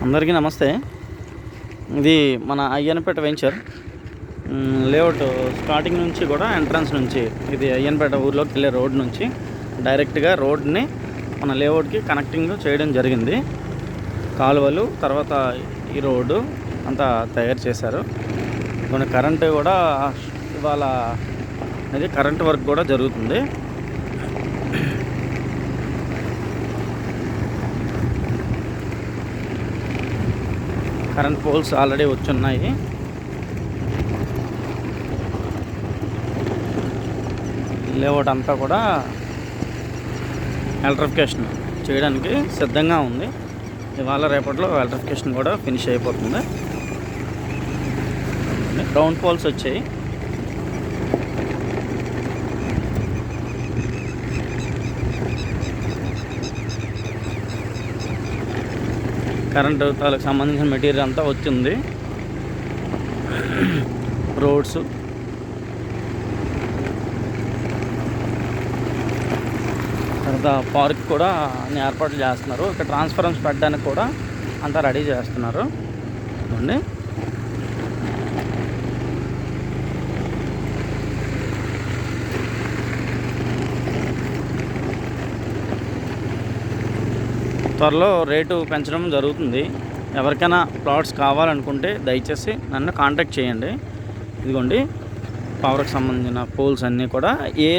అందరికీ నమస్తే. ఇది మన అయ్యన్నపేట వెంచర్ లేఅవుట్. స్టార్టింగ్ నుంచి కూడా ఎంట్రన్స్ నుంచి ఇది అయ్యన్నపేట ఊర్లోకి వెళ్ళే రోడ్ నుంచి డైరెక్ట్గా రోడ్ని మన లేఅవుట్కి కనెక్టింగ్ చేయడం జరిగింది. కాలువలు తర్వాత ఈ రోడ్డు అంతా తయారు చేశారు. కొన్ని కరెంటు కూడా ఇవాళ అనేది కరెంట్ వర్క్ కూడా జరుగుతుంది. కరెంట్ పోల్స్ ఆల్రెడీ వచ్చున్నాయి. లేఅవుట్ అంతా కూడా ఎలక్ట్రిఫికేషన్ చేయడానికి సిద్ధంగా ఉంది. ఇవాళ రేపట్లో ఎలక్ట్రిఫికేషన్ కూడా ఫినిష్ అయిపోతుంది. గ్రౌండ్ పోల్స్ వచ్చాయి. కరెంటు తాలకు సంబంధించిన మెటీరియల్ అంతా వచ్చింది. రోడ్స్ తర్వాత పార్క్ కూడా అన్ని ఏర్పాట్లు చేస్తున్నారు. ఇక్కడ ట్రాన్స్ఫరెన్స్ పెట్టడానికి కూడా అంతా రెడీ చేస్తున్నారు. అండి త్వరలో రేటు పెంచడం జరుగుతుంది. ఎవరికైనా ప్లాట్స్ కావాలనుకుంటే దయచేసి నన్ను కాంటాక్ట్ చేయండి. ఇదిగోండి పవర్కి సంబంధించిన పోల్స్ అన్నీ కూడా ఏ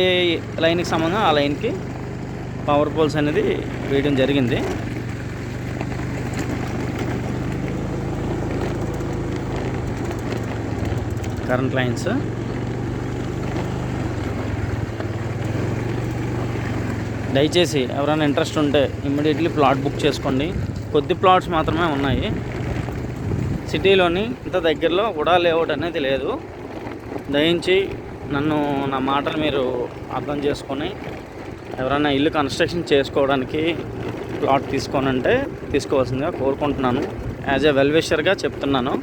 లైన్కి సంబంధం ఆ లైన్కి పవర్ పోల్స్ అనేది వేయడం జరిగింది. కరెంట్ లైన్స్ దయచేసి ఎవరైనా ఇంట్రెస్ట్ ఉంటే ఇమ్మీడియట్లీ ప్లాట్ బుక్ చేసుకోండి. కొద్ది ప్లాట్స్ మాత్రమే ఉన్నాయి. సిటీలోని ఇంత దగ్గరలో కూడా లేఅవుట్ అనేది లేదు. దయించి నా మాటలు మీరు అర్థం చేసుకొని ఎవరైనా ఇల్లు కన్స్ట్రక్షన్ చేసుకోవడానికి ప్లాట్ తీసుకోనంటే తీసుకోవాల్సిందిగా కోరుకుంటున్నాను. యాజ్ ఏ వెల్విషర్గా చెప్తున్నాను.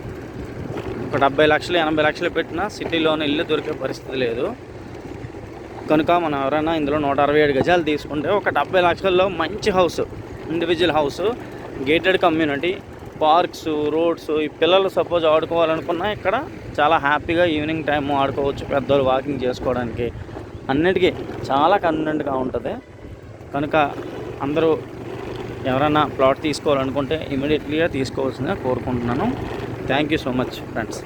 ఒక 70 లక్షలు 80 లక్షలు పెట్టినా సిటీలోని ఇల్లు దొరికే పరిస్థితి లేదు. కనుక మనం ఎవరైనా ఇందులో 167 గజాలు తీసుకుంటే ఒక 70 లక్షల్లో మంచి house, individual house, gated community, parks, roads, ఈ పిల్లలు సపోజ్ ఆడుకోవాలనుకున్నా ఇక్కడ చాలా హ్యాపీగా ఈవినింగ్ టైం ఆడుకోవచ్చు. పెద్దవాళ్ళు వాకింగ్ చేసుకోవడానికి అన్నిటికీ చాలా కన్వీనియంట్గా ఉంటుంది. కనుక అందరూ ఎవరైనా ప్లాట్ తీసుకోవాలనుకుంటే ఇమీడియట్లీగా తీసుకోవాల్సిందిగా కోరుకుంటున్నాను. Thank you so much friends.